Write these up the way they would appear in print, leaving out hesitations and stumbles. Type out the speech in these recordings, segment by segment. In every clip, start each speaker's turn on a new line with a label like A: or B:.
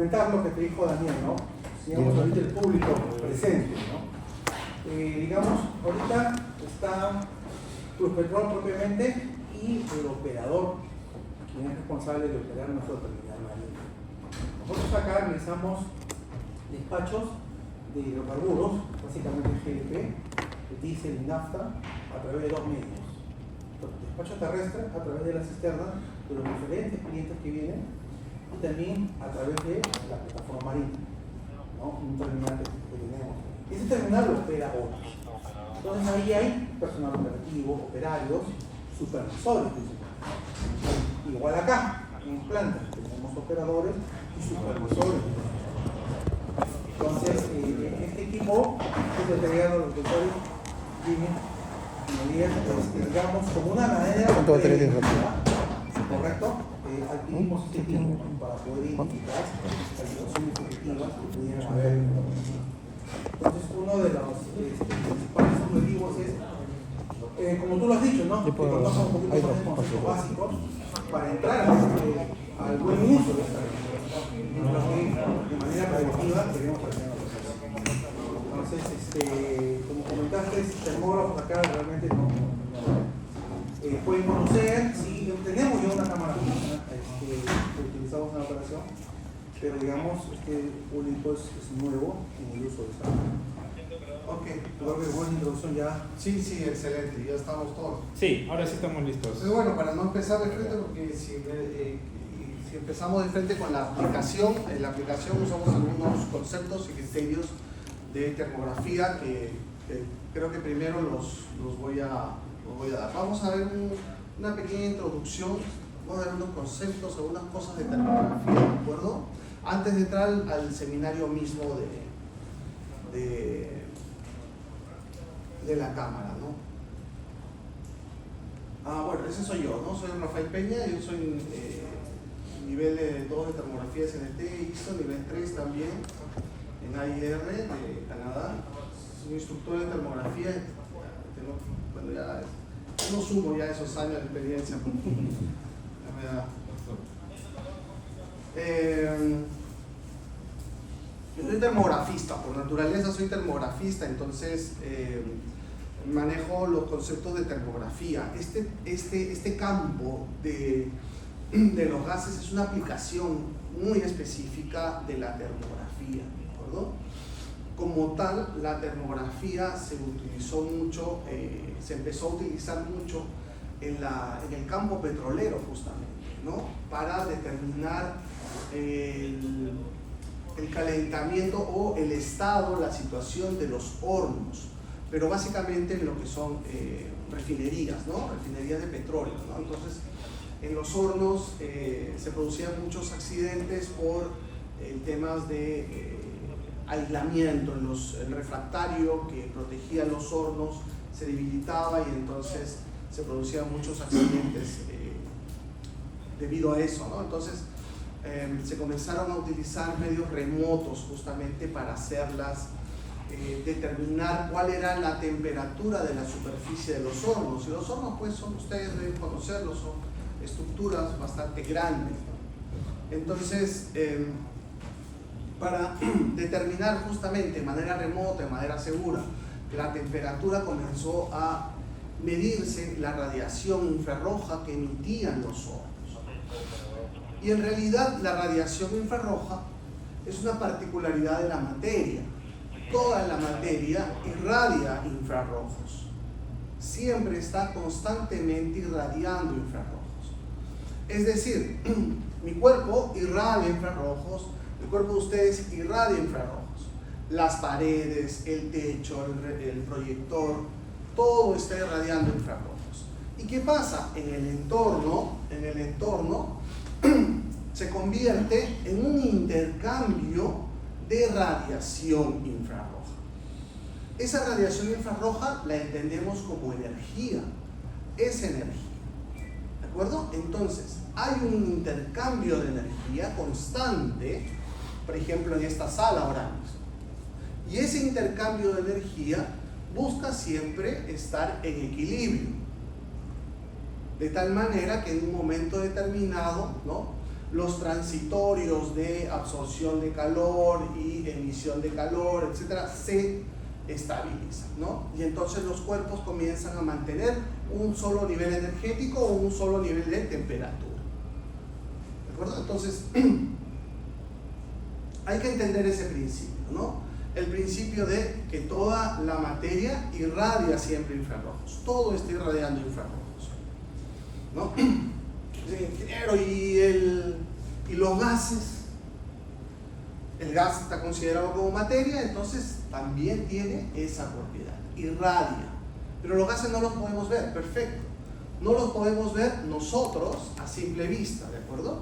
A: Comentar lo que te dijo Daniel, ¿no? Digamos, ahorita el público presente, ¿no? Digamos, ahorita está Pluspetrol propiamente y el operador, quien es responsable de operar nuestro terminal marino. Nosotros acá realizamos despachos de hidrocarburos, básicamente GLP, diésel y nafta, a través de dos medios. Despacho terrestre a través de la cisterna de los diferentes clientes que vienen y también a través de la plataforma marina, ¿no? Un terminal que tenemos. Ese terminal lo opera otros. Entonces ahí hay personal operativo, operarios, supervisores. Igual acá, en plantas, tenemos operadores y supervisores. Entonces, este equipo, que te llegan los resultados, digamos, como una manera correcto, adquirimos este equipo para poder identificar las situaciones efectivas que pudieran haber. Entonces, uno de los principales objetivos es, como tú lo has dicho, ¿no? Que conozcan un poquito más de conceptos básicos para entrar al buen uso de esta herramienta, que de manera preventiva queremos presionar los procesos. Entonces, como comentaste, termógrafos acá realmente no pueden conocer, sí, tenemos ya una cámara fija que utilizamos en la operación, pero digamos, este público es nuevo en el uso de esta cámara. Ok, creo que buena introducción ya.
B: Sí, excelente, ya estamos todos.
C: Sí, ahora sí estamos listos.
B: Entonces, bueno, para no empezar de frente, porque si empezamos de frente con la aplicación, en la aplicación usamos algunos conceptos y criterios de termografía que creo que primero los voy a dar. Vamos a ver una pequeña introducción, vamos a ver unos conceptos, algunas cosas de termografía, ¿de acuerdo? Antes de entrar al seminario mismo de la cámara, ¿no? Bueno, ese soy yo, ¿no? Soy Rafael Peña, yo soy nivel 2 de termografía SNT, ISO, nivel 3 también, en AIR de Canadá. Soy instructor de termografía, bueno, ya no sumo ya esos años de experiencia. Yo soy termografista, por naturaleza soy termografista, entonces manejo los conceptos de termografía. Este campo de los gases es una aplicación muy específica de la termografía, ¿de acuerdo? Como tal, la termografía se utilizó mucho, se empezó a utilizar mucho en el campo petrolero justamente, ¿no? Para determinar el calentamiento o el estado, la situación de los hornos, pero básicamente en lo que son refinerías, ¿no? Refinerías de petróleo, ¿no? Entonces, en los hornos se producían muchos accidentes por temas de aislamiento. El refractario que protegía los hornos se debilitaba y entonces se producían muchos accidentes debido a eso, ¿no? Entonces, se comenzaron a utilizar medios remotos justamente para hacerlas, determinar cuál era la temperatura de la superficie de los hornos. Y los hornos, pues, ustedes deben conocerlos, son estructuras bastante grandes, ¿no? Entonces, para determinar justamente de manera remota, de manera segura, la temperatura, comenzó a medirse la radiación infrarroja que emitían los hornos. Y en realidad la radiación infrarroja es una particularidad de la materia. Toda la materia irradia infrarrojos. Siempre está constantemente irradiando infrarrojos. Es decir, mi cuerpo irradia infrarrojos, el cuerpo de ustedes irradia infrarrojos. Las paredes, el techo, el proyector, todo está irradiando infrarrojos. ¿Y qué pasa? En el entorno se convierte en un intercambio de radiación infrarroja. Esa radiación infrarroja la entendemos como energía, es energía, ¿de acuerdo? Entonces, hay un intercambio de energía constante, por ejemplo en esta sala ahora mismo, y ese intercambio de energía busca siempre estar en equilibrio, de tal manera que en un momento determinado, ¿no?, los transitorios de absorción de calor y emisión de calor, etcétera, se estabilizan, ¿no? Y entonces los cuerpos comienzan a mantener un solo nivel energético o un solo nivel de temperatura. ¿De acuerdo? Entonces, hay que entender ese principio, ¿no? El principio de que toda la materia irradia siempre infrarrojos. Todo está irradiando infrarrojos, ¿no? Ingeniero, y los gases, el gas está considerado como materia, entonces también tiene esa propiedad, irradia. Pero los gases no los podemos ver, perfecto. No los podemos ver nosotros a simple vista, ¿de acuerdo?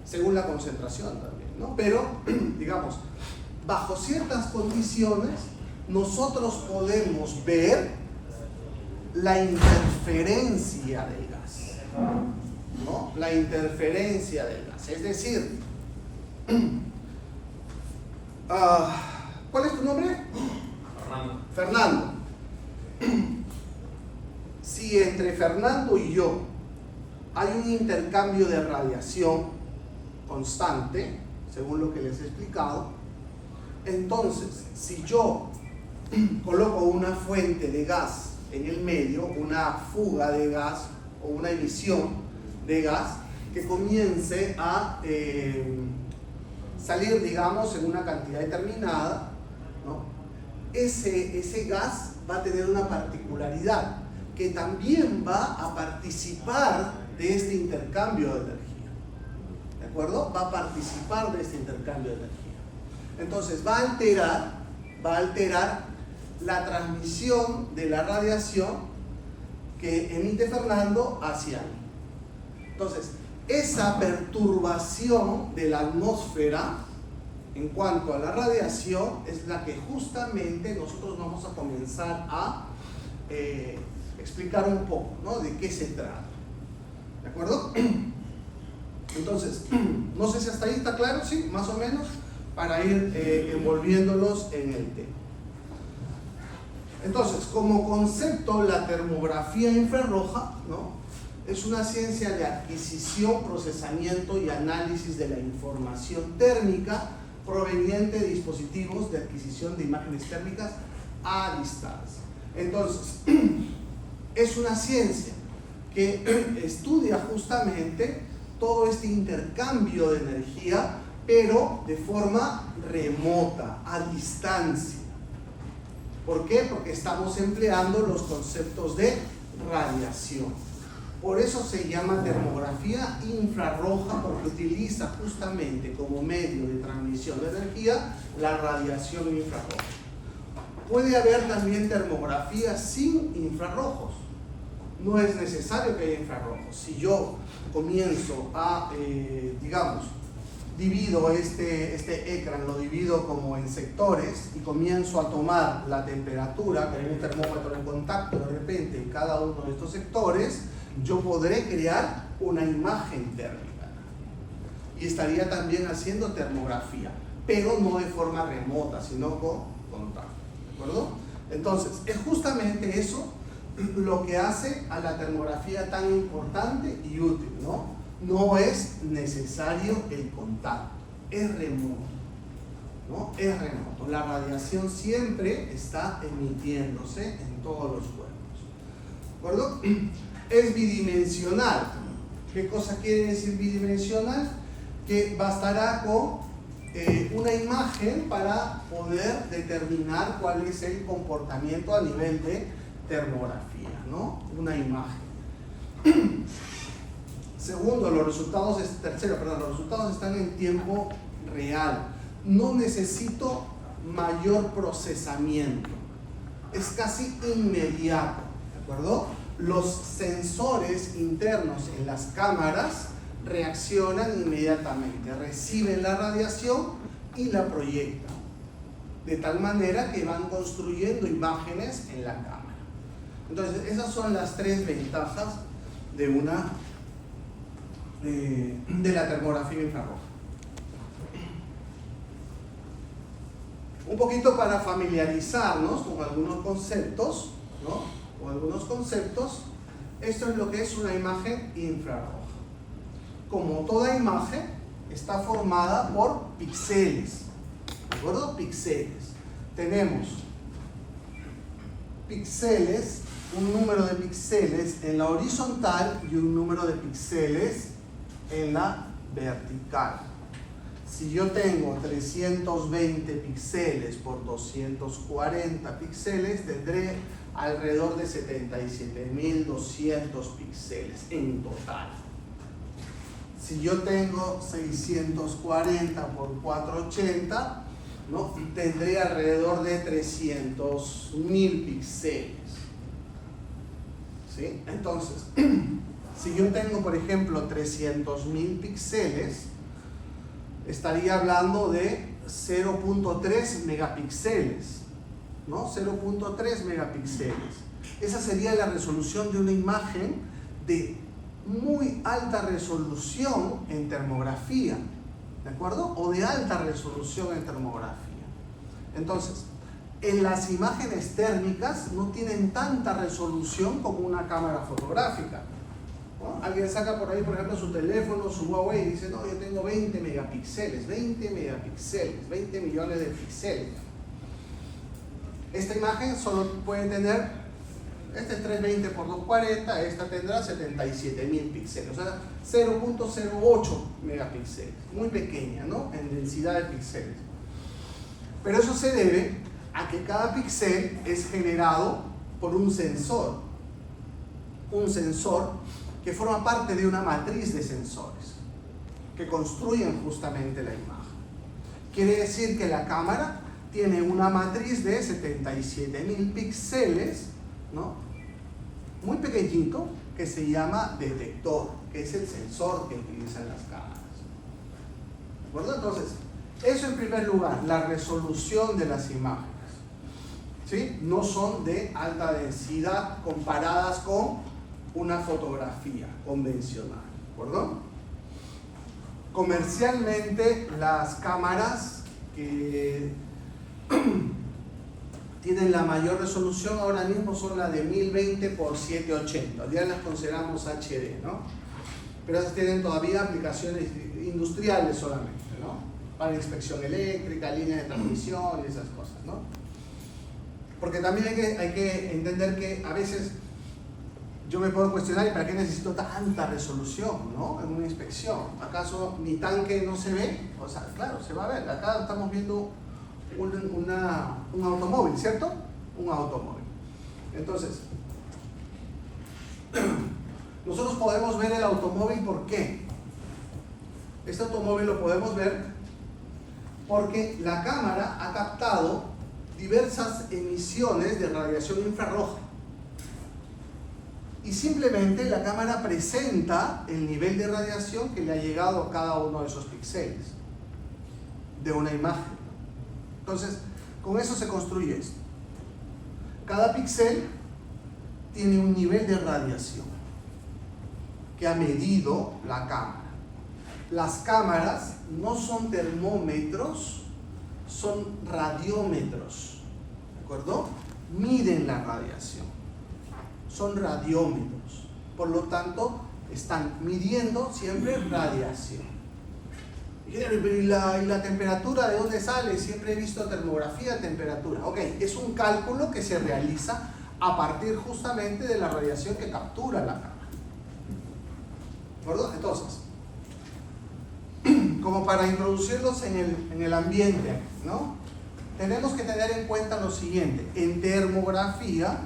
B: Según la concentración también, ¿no? Pero, digamos, bajo ciertas condiciones, nosotros podemos ver la interferencia del gas, ¿no? La interferencia del gas. Es decir, ¿cuál es tu nombre? Fernando. Si entre Fernando y yo hay un intercambio de radiación constante, según lo que les he explicado, entonces, si yo coloco una fuente de gas en el medio, una fuga de gas o una emisión de gas que comience a salir, digamos, en una cantidad determinada, ¿no? Ese gas va a tener una particularidad, que también va a participar de este intercambio de energía. ¿De acuerdo? Va a participar de este intercambio de energía. Entonces va a alterar la transmisión de la radiación que emite Fernando hacia mí. Entonces, esa perturbación de la atmósfera en cuanto a la radiación es la que justamente nosotros vamos a comenzar a explicar un poco, ¿no? De qué se trata. ¿De acuerdo? Entonces, no sé si hasta ahí está claro, sí, más o menos, para ir envolviéndolos en el tema. Entonces, como concepto, la termografía infrarroja, ¿no?, es una ciencia de adquisición, procesamiento y análisis de la información térmica proveniente de dispositivos de adquisición de imágenes térmicas a distancia. Entonces, es una ciencia que estudia justamente todo este intercambio de energía, pero de forma remota, a distancia. ¿Por qué? Porque estamos empleando los conceptos de radiación. Por eso se llama termografía infrarroja, porque utiliza justamente como medio de transmisión de energía la radiación infrarroja. Puede haber también termografía sin infrarrojos. No es necesario que haya infrarrojos. Si yo comienzo a, digamos, divido este ecran, lo divido como en sectores y comienzo a tomar la temperatura con un termómetro en contacto de repente en cada uno de estos sectores, yo podré crear una imagen térmica y estaría también haciendo termografía, pero no de forma remota, sino con contacto. ¿De acuerdo? Entonces, es justamente eso lo que hace a la termografía tan importante y útil, ¿no? No es necesario el contacto, es remoto, ¿no? Es remoto. La radiación siempre está emitiéndose en todos los cuerpos. ¿De acuerdo? Es bidimensional. ¿Qué cosa quiere decir bidimensional? Que bastará con una imagen para poder determinar cuál es el comportamiento a nivel de termografía, ¿no? Una imagen. Segundo, los resultados están en tiempo real. No necesito mayor procesamiento. Es casi inmediato, ¿de acuerdo? Los sensores internos en las cámaras reaccionan inmediatamente, reciben la radiación y la proyectan, de tal manera que van construyendo imágenes en la cámara. Entonces, esas son las tres ventajas de la termografía infrarroja. Un poquito para familiarizarnos con algunos conceptos, ¿no? Esto es lo que es una imagen infrarroja. Como toda imagen, está formada por píxeles, ¿de acuerdo? Píxeles. Tenemos píxeles, un número de píxeles en la horizontal y un número de píxeles en la vertical. Si yo tengo 320 píxeles por 240 píxeles, tendré alrededor de 77.200 píxeles en total. Si yo tengo 640 por 480, ¿no?, tendré alrededor de 300.000 píxeles. ¿Sí? Entonces, si yo tengo, por ejemplo, 300.000 píxeles, estaría hablando de 0.3 megapíxeles, ¿no? 0.3 megapíxeles. Esa sería la resolución de una imagen de muy alta resolución en termografía, ¿de acuerdo? O de alta resolución en termografía. Entonces, en las imágenes térmicas no tienen tanta resolución como una cámara fotográfica, ¿no? Alguien saca por ahí, por ejemplo, su teléfono, su Huawei, y dice, no, yo tengo 20 megapíxeles, 20 millones de píxeles. Esta imagen solo puede tener, este es 320 por 240, esta tendrá 77.000 píxeles, o sea, 0.08 megapíxeles, muy pequeña, ¿no?, en densidad de píxeles. Pero eso se debe a que cada píxel es generado por un sensor que forma parte de una matriz de sensores que construyen justamente la imagen. Quiere decir que la cámara tiene una matriz de 77.000 píxeles, ¿no?, muy pequeñito, que se llama detector, que es el sensor que utilizan las cámaras. ¿De acuerdo? Entonces, eso en primer lugar, la resolución de las imágenes, ¿sí?, no son de alta densidad comparadas con una fotografía convencional, ¿de acuerdo? Comercialmente, las cámaras que tienen la mayor resolución ahora mismo son las de 1020 por 780, ya las consideramos HD, ¿no? Pero esas tienen todavía aplicaciones industriales solamente, ¿no?, para inspección eléctrica, línea de transmisión y esas cosas, ¿no? Porque también hay que entender que a veces yo me puedo cuestionar, ¿y para qué necesito tanta resolución, ¿no?, en una inspección? ¿Acaso mi tanque no se ve? O sea, claro, se va a ver. Acá estamos viendo un automóvil, ¿cierto? Un automóvil. Entonces, nosotros podemos ver el automóvil, ¿por qué? Este automóvil lo podemos ver porque la cámara ha captado diversas emisiones de radiación infrarroja. Y simplemente la cámara presenta el nivel de radiación que le ha llegado a cada uno de esos píxeles de una imagen. Entonces, con eso se construye esto. Cada píxel tiene un nivel de radiación que ha medido la cámara. Las cámaras no son termómetros, son radiómetros, ¿de acuerdo? Miden la radiación. Son radiómetros, por lo tanto están midiendo siempre radiación. ¿Y la temperatura de dónde sale? Siempre he visto termografía, temperatura. Ok, es un cálculo que se realiza a partir justamente de la radiación que captura la cámara. ¿De acuerdo? Entonces, como para introducirlos en el ambiente, ¿no?, tenemos que tener en cuenta lo siguiente. En termografía,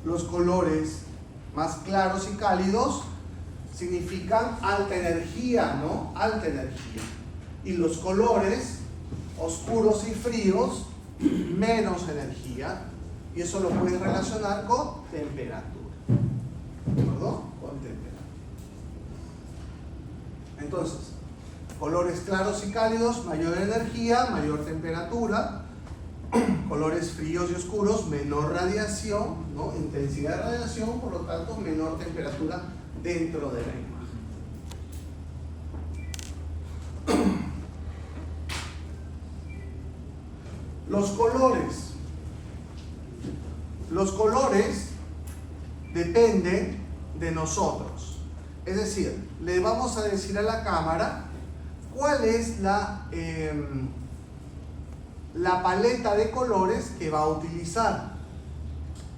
B: los colores más claros y cálidos significan alta energía, ¿no? Alta energía. Y los colores oscuros y fríos, menos energía. Y eso lo puedes relacionar con temperatura. ¿De acuerdo? Con temperatura. Entonces, colores claros y cálidos, mayor energía, mayor temperatura. Colores fríos y oscuros, menor radiación, ¿no?, intensidad de radiación, por lo tanto menor temperatura dentro de la imagen. Los colores dependen de nosotros. Es decir, le vamos a decir a la cámara cuál es la paleta de colores que va a utilizar.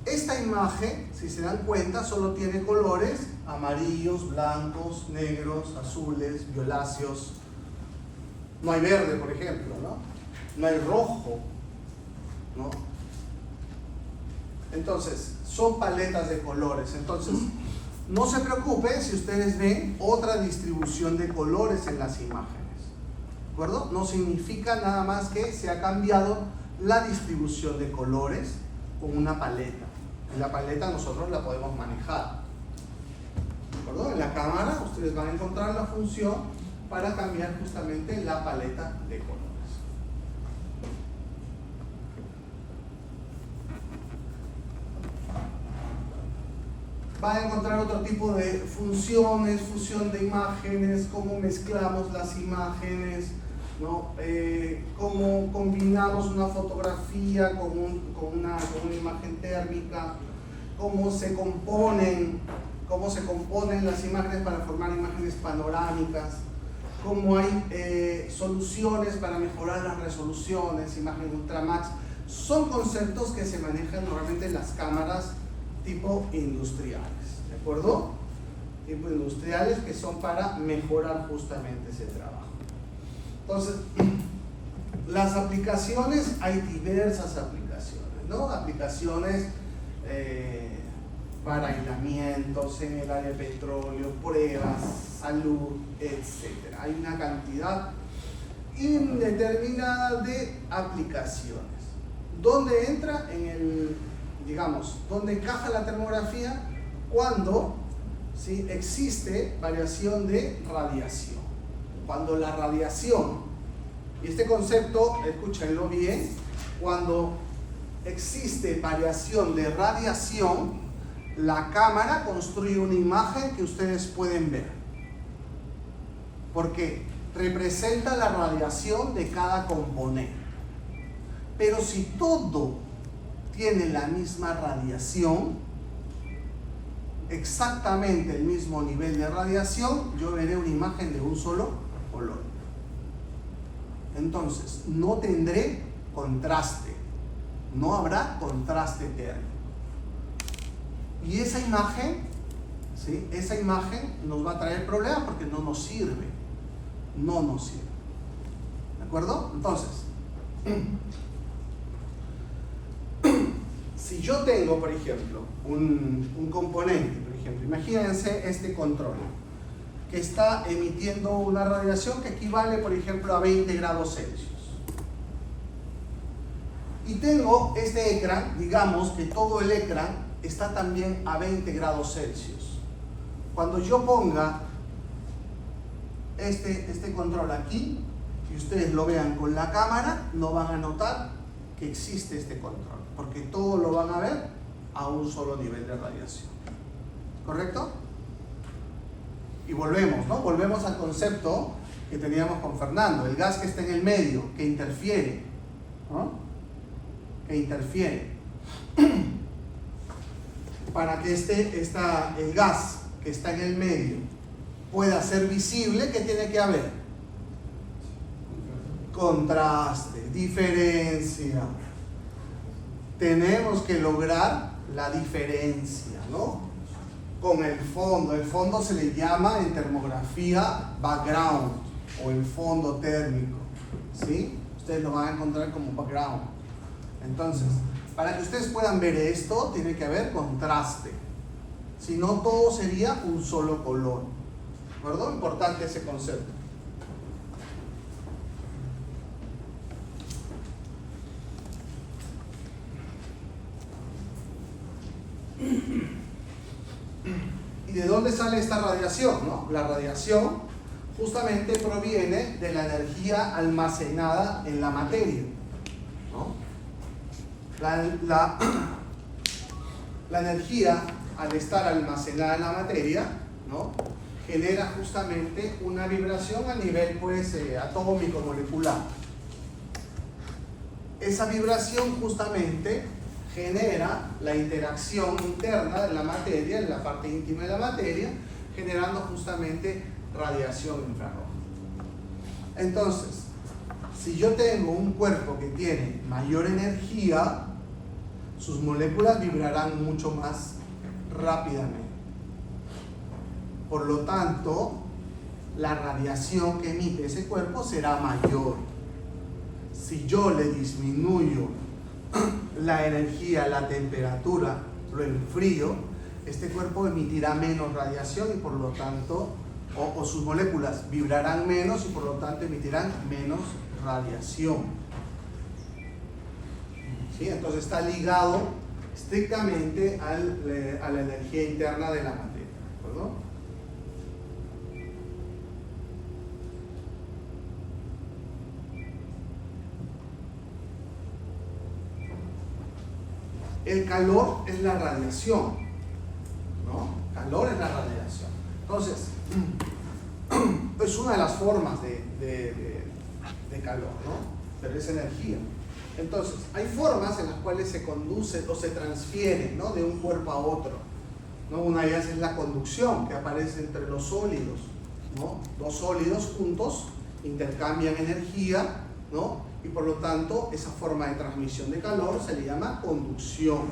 B: Esta imagen, si se dan cuenta, solo tiene colores amarillos, blancos, negros, azules, violáceos. No hay verde, por ejemplo, ¿no? No hay rojo, ¿no? Entonces, son paletas de colores. Entonces, no se preocupe si ustedes ven otra distribución de colores en las imágenes. ¿De acuerdo? No significa nada más que se ha cambiado la distribución de colores con una paleta. En la paleta nosotros la podemos manejar. ¿De acuerdo? En la cámara ustedes van a encontrar la función para cambiar justamente la paleta de colores. Van a encontrar otro tipo de funciones, fusión de imágenes, cómo mezclamos las imágenes, ¿no? Cómo combinamos una fotografía con una imagen térmica, cómo se componen las imágenes para formar imágenes panorámicas, cómo hay soluciones para mejorar las resoluciones, imagen Ultramax. Son conceptos que se manejan normalmente en las cámaras tipo industriales, ¿de acuerdo? Tipo industriales, que son para mejorar justamente ese trabajo. Entonces, las aplicaciones, hay diversas aplicaciones, ¿no? Aplicaciones para aislamientos en el área de petróleo, pruebas, salud, etc. Hay una cantidad indeterminada de aplicaciones. ¿Dónde entra dónde encaja la termografía? Cuando, ¿sí?, existe variación de radiación. Cuando la radiación, y este concepto, escúchenlo bien, cuando existe variación de radiación, la cámara construye una imagen que ustedes pueden ver, porque representa la radiación de cada componente. Pero si todo tiene la misma radiación, exactamente el mismo nivel de radiación, yo veré una imagen de un solo color. Entonces, no tendré contraste, no habrá contraste térmico. Y esa imagen, ¿sí?, esa imagen nos va a traer problemas porque no nos sirve. No nos sirve. ¿De acuerdo? Entonces, si yo tengo, por ejemplo, un componente, por ejemplo, imagínense este control, que está emitiendo una radiación que equivale, por ejemplo, a 20 grados Celsius. Y tengo este ecran, digamos que todo el ecran está también a 20 grados Celsius. Cuando yo ponga este control aquí, y ustedes lo vean con la cámara, no van a notar que existe este control, porque todo lo van a ver a un solo nivel de radiación. ¿Correcto? Y volvemos, ¿no? Volvemos al concepto que teníamos con Fernando, el gas que está en el medio, que interfiere, ¿no? Que interfiere. Para que el gas que está en el medio pueda ser visible, ¿qué tiene que haber? Contraste, diferencia. Tenemos que lograr la diferencia, ¿no? Con el fondo se le llama en termografía background o el fondo térmico, ¿sí? Ustedes lo van a encontrar como background. Entonces, para que ustedes puedan ver esto, tiene que haber contraste. Si no, todo sería un solo color. ¿De acuerdo? Importante ese concepto. ¿Y de dónde sale esta radiación, no? La radiación justamente proviene de la energía almacenada en la materia, ¿no? La energía, al estar almacenada en la materia, ¿no?, genera justamente una vibración a nivel, pues, atómico, molecular. Esa vibración justamente genera la interacción interna de la materia, en la parte íntima de la materia, generando justamente radiación infrarroja. Entonces, si yo tengo un cuerpo que tiene mayor energía, sus moléculas vibrarán mucho más rápidamente. Por lo tanto, la radiación que emite ese cuerpo será mayor. Si yo le disminuyo la energía, la temperatura, lo enfrío, este cuerpo emitirá menos radiación y por lo tanto, o sus moléculas vibrarán menos y por lo tanto emitirán menos radiación. ¿Sí? Entonces está ligado estrictamente a la energía interna de la materia, ¿de acuerdo? El calor es la radiación, ¿no? Calor es la radiación. Entonces, es una de las formas de calor, ¿no? Pero es energía. Entonces, hay formas en las cuales se conduce o se transfiere, ¿no? De un cuerpo a otro, ¿no? Una de ellas es la conducción, que aparece entre los sólidos, ¿no? Dos sólidos juntos intercambian energía, ¿no? Y por lo tanto, esa forma de transmisión de calor se le llama conducción,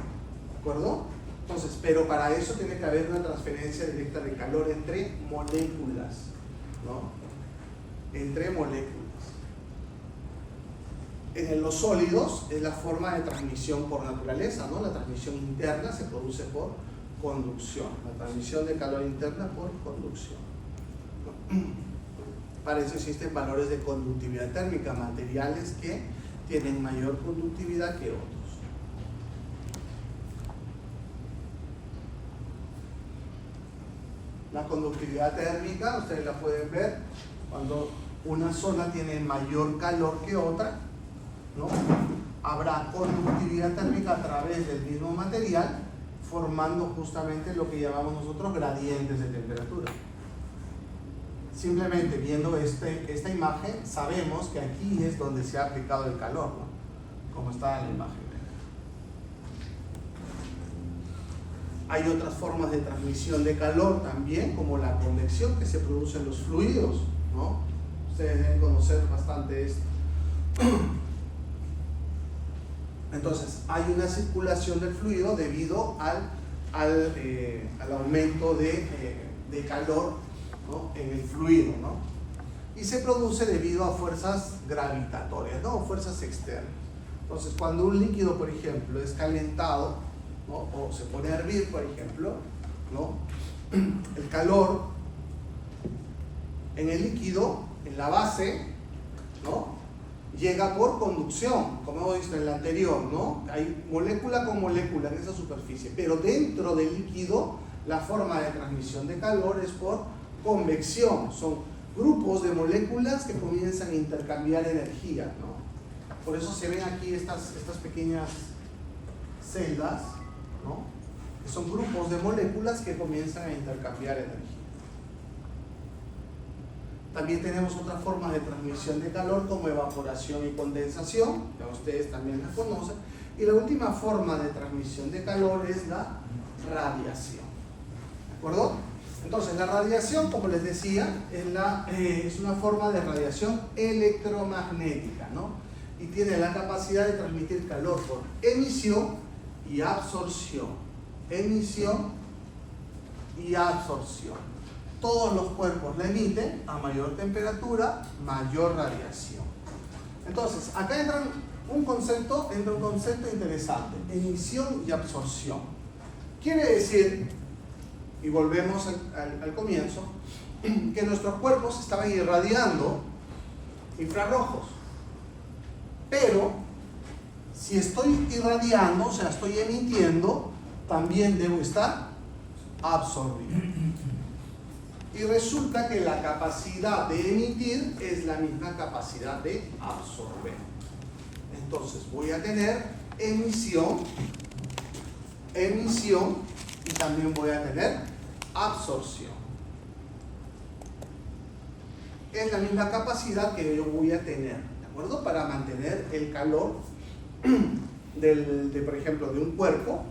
B: ¿de acuerdo? Entonces, pero para eso tiene que haber una transferencia directa de calor entre moléculas, ¿no? Entre moléculas. En los sólidos es la forma de transmisión por naturaleza, ¿no? La transmisión interna se produce por conducción, la transmisión de calor interna por conducción. Para eso existen valores de conductividad térmica, materiales que tienen mayor conductividad que otros. La conductividad térmica, ustedes la pueden ver cuando una zona tiene mayor calor que otra, ¿no? Habrá conductividad térmica a través del mismo material, formando justamente lo que llamamos nosotros gradientes de temperatura. Simplemente viendo esta imagen, sabemos que aquí es donde se ha aplicado el calor, ¿no? Como está en la imagen. Hay otras formas de transmisión de calor también, como la convección que se produce en los fluidos, ¿no? Ustedes deben conocer bastante esto. Entonces, hay una circulación del fluido debido al aumento de calor, ¿no? En el fluido, ¿no? Y se produce debido a fuerzas gravitatorias, ¿no? O fuerzas externas. Entonces, cuando un líquido, por ejemplo, es calentado, ¿no? O se pone a hervir, por ejemplo, ¿no? El calor en el líquido, en la base, ¿no? Llega por conducción, como hemos visto en el anterior, ¿no? Hay molécula con molécula en esa superficie, pero dentro del líquido la forma de transmisión de calor es por convección. Son grupos de moléculas que comienzan a intercambiar energía, ¿no? Por eso se ven aquí estas pequeñas celdas, ¿no? Que son grupos de moléculas que comienzan a intercambiar energía. También tenemos otra forma de transmisión de calor como evaporación y condensación, ya ustedes también la conocen. Y la última forma de transmisión de calor es la radiación, ¿de acuerdo? Entonces la radiación, como les decía, es una forma de radiación electromagnética, ¿no? Y tiene la capacidad de transmitir calor por emisión y absorción. Emisión y absorción. Todos los cuerpos la emiten a mayor temperatura, mayor radiación. Entonces, acá entra un concepto interesante: emisión y absorción. Quiere decir, y volvemos al comienzo, que nuestros cuerpos estaban irradiando infrarrojos. Pero, si estoy irradiando, o sea, estoy emitiendo, también debo estar absorbiendo. Y resulta que la capacidad de emitir es la misma capacidad de absorber. Entonces voy a tener emisión y también voy a tener absorción. Es la misma capacidad que yo voy a tener, ¿de acuerdo? Para mantener el calor por ejemplo, de un cuerpo.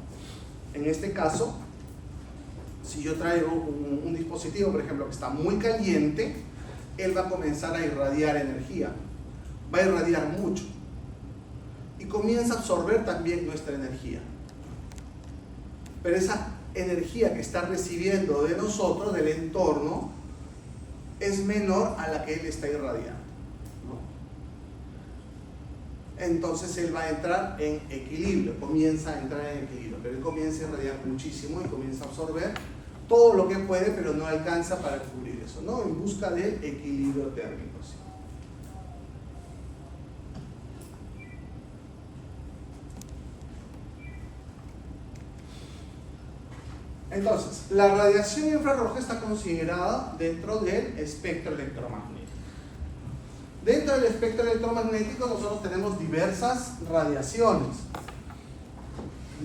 B: En este caso, si yo traigo un dispositivo, por ejemplo, que está muy caliente, él va a comenzar a irradiar energía, va a irradiar mucho y comienza a absorber también nuestra energía. Pero esa energía que está recibiendo de nosotros, del entorno, es menor a la que él está irradiando, ¿no? Entonces él va a entrar en equilibrio, comienza a entrar en equilibrio, pero él comienza a irradiar muchísimo y comienza a absorber todo lo que puede, pero no alcanza para cubrir eso, ¿no? En busca del equilibrio térmico, ¿sí? Entonces, la radiación infrarroja está considerada dentro del espectro electromagnético. Dentro del espectro electromagnético nosotros tenemos diversas radiaciones.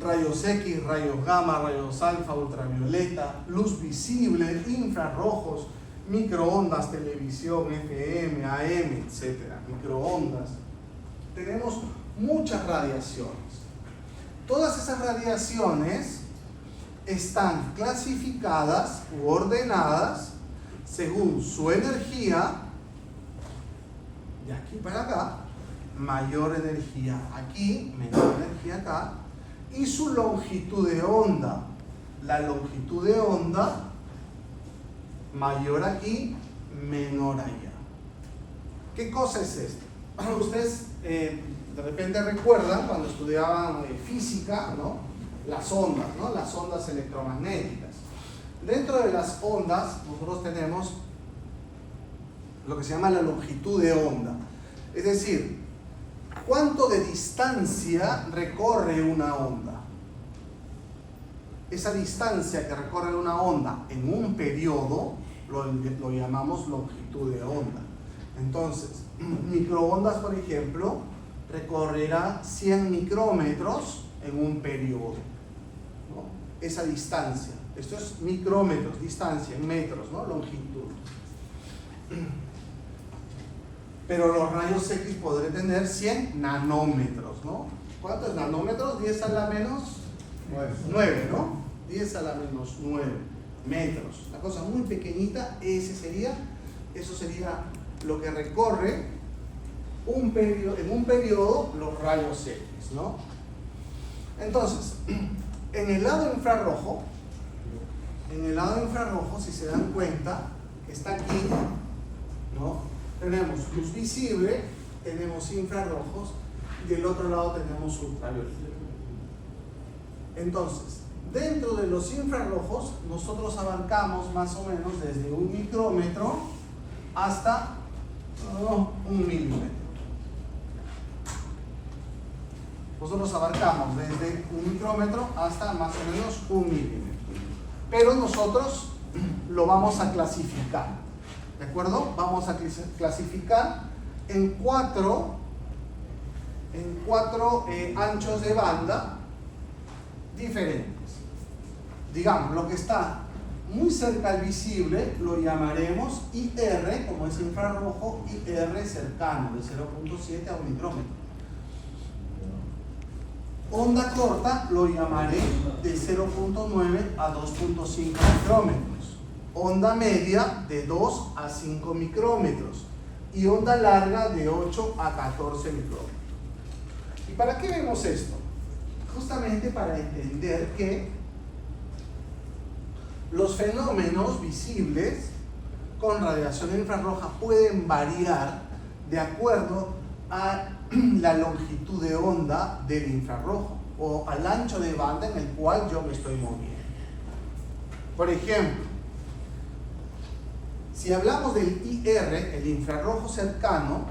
B: Rayos X, rayos gamma, rayos alfa, ultravioleta, luz visible, infrarrojos, microondas, televisión, FM, AM, etc. Microondas. Tenemos muchas radiaciones. Todas esas radiaciones están clasificadas u ordenadas según su energía, de aquí para acá, mayor energía aquí, menor energía acá, y su longitud de onda. La longitud de onda, mayor aquí, menor allá. ¿Qué cosa es esto? Ustedes de repente recuerdan cuando estudiaban física, ¿no? Las ondas, ¿no? Las ondas electromagnéticas. Dentro de las ondas nosotros tenemos lo que se llama la longitud de onda. Es decir, ¿cuánto de distancia recorre una onda? Esa distancia que recorre una onda en un periodo lo llamamos longitud de onda. Entonces, microondas, por ejemplo, recorrerá 100 micrómetros en un periodo, ¿no? Esa distancia. Esto es micrómetros, distancia, en metros, ¿no? Longitud. Pero los rayos X podrán tener 100 nanómetros, ¿no? ¿Cuántos nanómetros? 10 a la menos 9, ¿no? 10 a la menos 9 metros. Una cosa muy pequeñita, eso sería lo que recorre en un periodo los rayos X, ¿no? Entonces, en el lado infrarrojo, si se dan cuenta, que está aquí, ¿no? Tenemos luz visible, tenemos infrarrojos, y del otro lado tenemos ultravioleta. Entonces, dentro de los infrarrojos, nosotros abarcamos más o menos desde 1 micrómetro hasta 1 milímetro. Nosotros abarcamos desde 1 micrómetro hasta más o menos 1 milímetro. Pero nosotros lo vamos a clasificar, ¿de acuerdo? Vamos a clasificar en cuatro anchos de banda diferentes. Digamos, lo que está muy cerca al visible lo llamaremos IR, como es infrarrojo, IR cercano, de 0.7 a 1 micrómetro. Onda corta lo llamaré de 0.9 a 2.5 micrómetros. Onda media de 2 a 5 micrómetros. Y onda larga de 8 a 14 micrómetros. ¿Y para qué vemos esto? Justamente para entender que los fenómenos visibles con radiación infrarroja pueden variar de acuerdo a la longitud de onda del infrarrojo o al ancho de banda en el cual yo me estoy moviendo. Por ejemplo, si hablamos del IR, el infrarrojo cercano,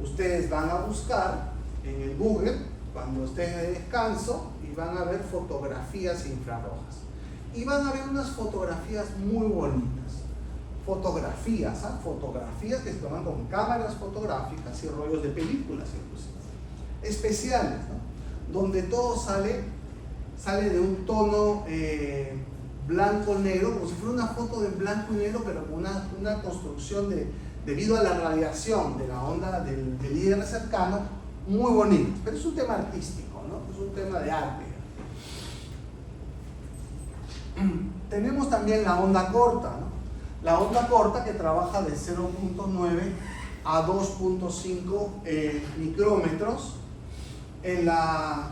B: ustedes van a buscar en el Google cuando estén de descanso y van a ver fotografías infrarrojas. Y van a ver unas fotografías muy bonitas. Fotografías que se toman con cámaras fotográficas y rollos de películas inclusive. Especiales, ¿no? Donde todo sale de un tono blanco-negro, como si fuera una foto de blanco y negro, pero con una construcción debido a la radiación de la onda del IR cercano, muy bonito. Pero es un tema artístico, ¿no? Es un tema de arte. Tenemos también la onda corta, ¿no? la onda corta que trabaja de 0.9 a 2.5 micrómetros en la,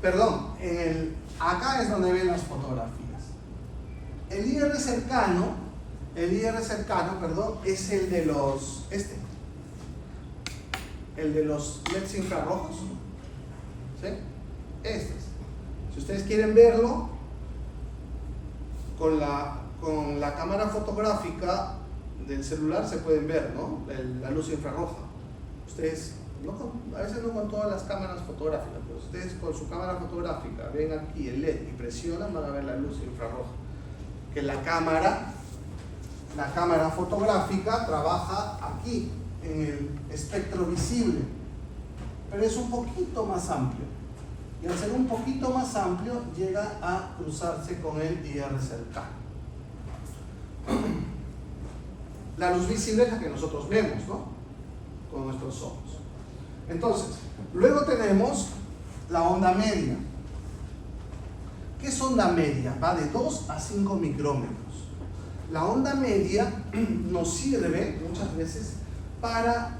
B: perdón, acá es donde ven las fotografías. El IR cercano, es el de los, el de los LEDs infrarrojos, ¿sí? Si ustedes quieren verlo con la cámara fotográfica del celular se pueden ver, ¿no? La luz infrarroja. Ustedes, a veces no con todas las cámaras fotográficas, pero ustedes con su cámara fotográfica ven aquí el LED y presionan, van a ver la luz infrarroja. Que la cámara fotográfica trabaja aquí, en el espectro visible, pero es un poquito más amplio. Y al ser un poquito más amplio, llega a cruzarse con el IR cercano. La luz visible es la que nosotros vemos, ¿no? Con nuestros ojos. Entonces, luego tenemos la onda media. ¿Qué es onda media? Va de 2 a 5 micrómetros. La onda media nos sirve muchas veces para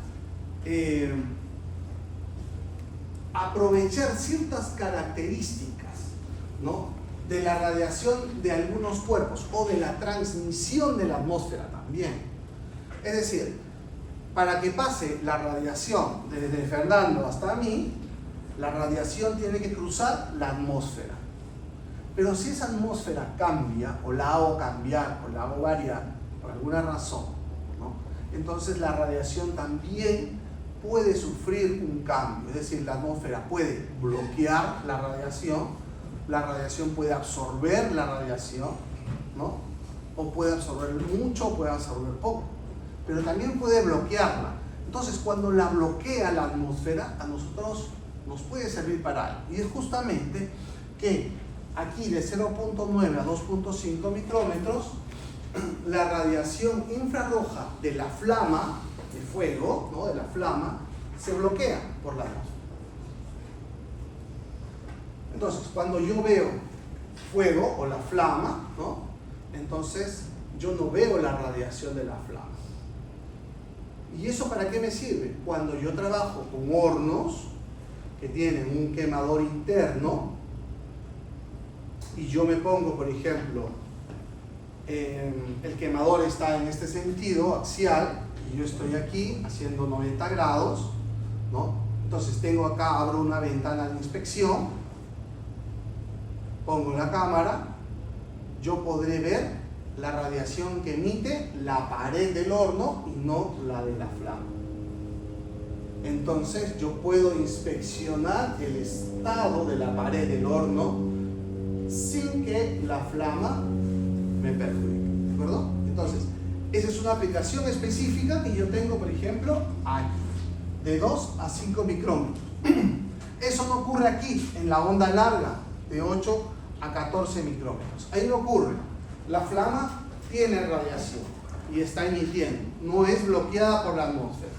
B: aprovechar ciertas características, ¿no?, de la radiación de algunos cuerpos o de la transmisión de la atmósfera también. Es decir, para que pase la radiación desde Fernando hasta mí, la radiación tiene que cruzar la atmósfera. Pero si esa atmósfera cambia, o la hago cambiar, o la hago variar, por alguna razón, ¿no?, entonces la radiación también puede sufrir un cambio. Es decir, la atmósfera puede bloquear la radiación puede absorber la radiación, ¿no?, o puede absorber mucho, o puede absorber poco, pero también puede bloquearla. Entonces, cuando la bloquea la atmósfera, a nosotros nos puede servir para algo. Y es justamente que aquí de 0.9 a 2.5 micrómetros, la radiación infrarroja de la flama de fuego, ¿no?, de la flama, se bloquea por la atmósfera. Entonces, cuando yo veo fuego o la flama, ¿no?, entonces yo no veo la radiación de la flama. ¿Y eso para qué me sirve? Cuando yo trabajo con hornos que tienen un quemador interno y yo me pongo, por ejemplo, el quemador está en este sentido, axial, y yo estoy aquí haciendo 90 grados, ¿no? Entonces tengo acá, abro una ventana de inspección, pongo la cámara, yo podré ver la radiación que emite la pared del horno y no la de la flama. Entonces yo puedo inspeccionar el estado de la pared del horno sin que la flama me perjudique, ¿de acuerdo? Entonces, esa es una aplicación específica que yo tengo, por ejemplo, aquí, de 2 a 5 micrómetros. Eso no ocurre aquí, en la onda larga, de 8 a 14 micrómetros. Ahí no ocurre. La flama tiene radiación y está emitiendo, no es bloqueada por la atmósfera.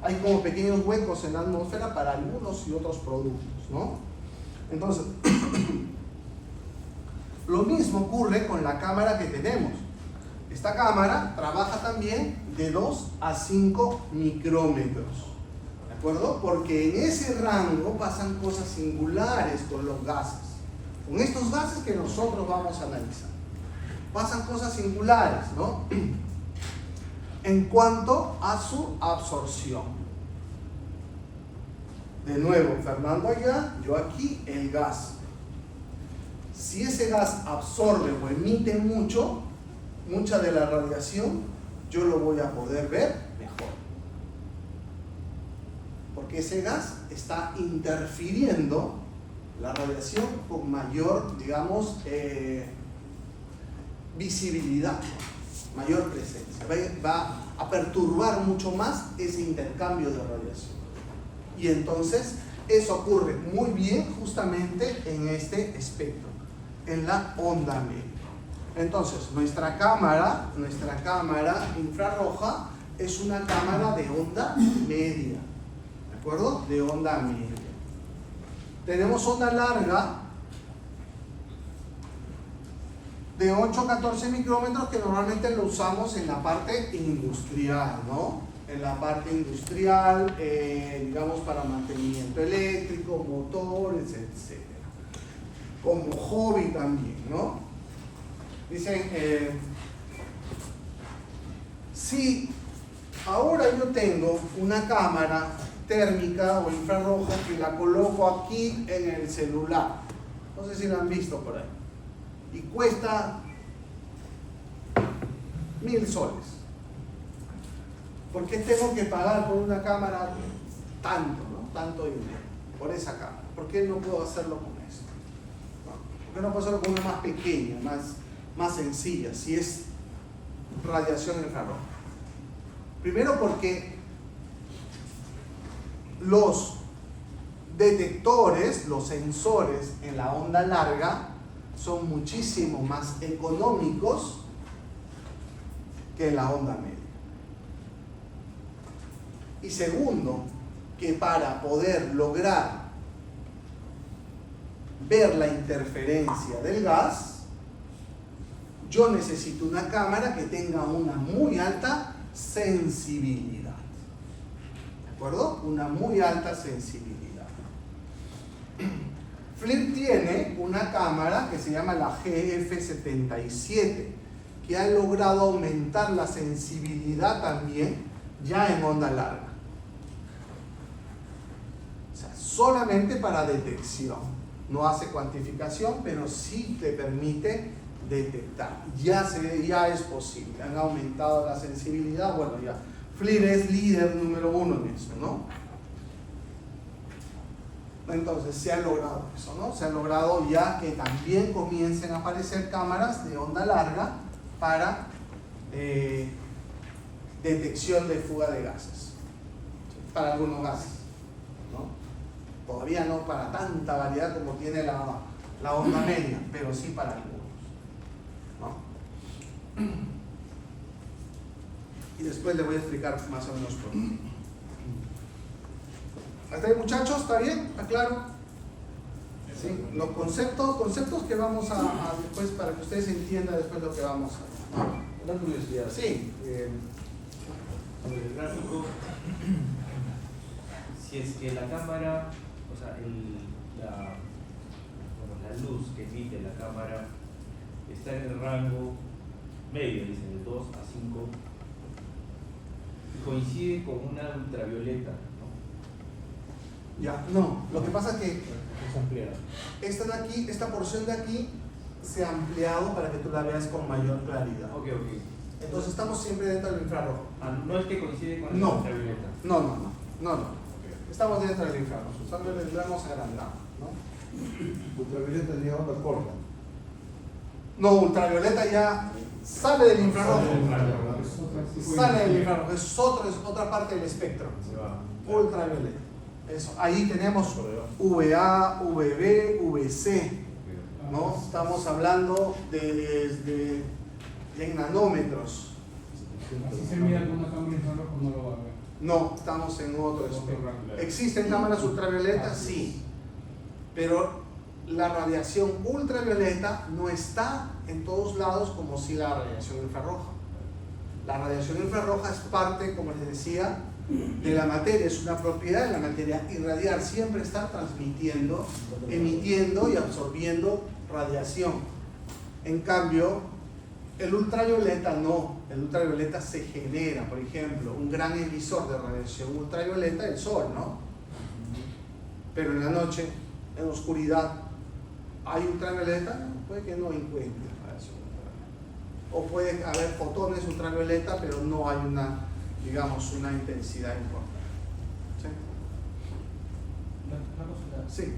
B: Hay como pequeños huecos en la atmósfera para algunos y otros productos, ¿no? Entonces, lo mismo ocurre con la cámara que tenemos. Esta cámara trabaja también de 2 a 5 micrómetros, ¿de acuerdo? Porque en ese rango pasan cosas singulares con los gases. Con estos gases que nosotros vamos a analizar, pasan cosas singulares, ¿no?, en cuanto a su absorción. De nuevo, Fernando allá, yo aquí, el gas. Si ese gas absorbe o emite mucha de la radiación, yo lo voy a poder ver mejor. Porque ese gas está interfiriendo la radiación con mayor, digamos, visibilidad, mayor presencia. Va a perturbar mucho más ese intercambio de radiación. Y entonces eso ocurre muy bien justamente en este espectro, en la onda media. Entonces, nuestra cámara infrarroja es una cámara de onda media, ¿de acuerdo? De onda media. Tenemos onda larga, de 8 a 14 micrómetros que normalmente lo usamos en la parte industrial, ¿no? En la parte industrial, digamos, para mantenimiento eléctrico, motores, etc. Como hobby también, ¿no? Dicen, si ahora yo tengo una cámara térmica o infrarrojo que la coloco aquí en el celular, no sé si la han visto por ahí, y cuesta 1000 soles. ¿Por qué tengo que pagar por una cámara tanto, ¿no? Tanto dinero por esa cámara? ¿Por qué no puedo hacerlo con esto? ¿No? ¿Por qué no puedo hacerlo con una más pequeña, más sencilla, si es radiación infrarroja? Primero porque los detectores, los sensores en la onda larga son muchísimo más económicos que en la onda media. Y segundo, que para poder lograr ver la interferencia del gas, yo necesito una cámara que tenga una muy alta sensibilidad. ¿De acuerdo? Una muy alta sensibilidad. FLIR tiene una cámara que se llama la GF77, que ha logrado aumentar la sensibilidad también ya en onda larga. O sea, solamente para detección. No hace cuantificación, pero sí te permite detectar. Ya es posible. Han aumentado la sensibilidad. Bueno, ya. FLIR es líder número 1 en eso, ¿no? Entonces se ha logrado eso, ¿no? Se ha logrado ya que también comiencen a aparecer cámaras de onda larga para detección de fuga de gases. Para algunos gases, ¿no? Todavía no para tanta variedad como tiene la onda media, pero sí para algunos, ¿no? Y después le voy a explicar más o menos por qué. ¿Hasta ahí, muchachos? ¿Está bien? ¿Está claro? ¿Sí? Los conceptos que vamos a después, para que ustedes entiendan después lo que vamos a hacer.
C: Una curiosidad.
B: Sí.
C: Sobre el gráfico, si es que la cámara, o sea, la luz que emite la cámara está en el rango medio, dicen, de 2 a 5, y coincide con una ultravioleta, ¿no?
B: Ya, no. Lo que pasa es que
C: Es ampliada.
B: esta de aquí, esta porción de aquí se ha ampliado para que tú la veas con mayor claridad.
C: Ok.
B: Entonces estamos siempre dentro del infrarrojo.
C: Ah, no es que coincide con
B: No.
C: la ultravioleta.
B: No. Estamos dentro del infrarrojo. Solo le damos agrandado, ¿no?
D: Ultravioleta tenía onda corta.
B: No, ultravioleta ya sale del infrarrojo. Sale del infrarrojo. Es otra parte del espectro.
C: Se va.
B: Ultravioleta. Eso. Ahí tenemos VA, VB, VC. ¿No? Estamos hablando de en nanómetros.
E: Así se mira con una cámara infrarrojo, no lo va a ver.
B: No, estamos en otro espectro. ¿Existen cámaras ultravioletas? Sí. Pero la radiación ultravioleta no está en todos lados como si la radiación infrarroja. La radiación infrarroja es parte, como les decía, de la materia, es una propiedad de la materia. Irradiar siempre está transmitiendo, emitiendo y absorbiendo radiación. En cambio, el ultravioleta no. El ultravioleta se genera, por ejemplo, un gran emisor de radiación ultravioleta, el sol, ¿no? Pero en la noche, en la oscuridad, ¿hay ultravioleta? Puede que no encuentre radiación ultravioleta. O puede haber fotones ultravioleta, pero no hay una intensidad importante. ¿Sí?
E: Una consulta.
B: Sí.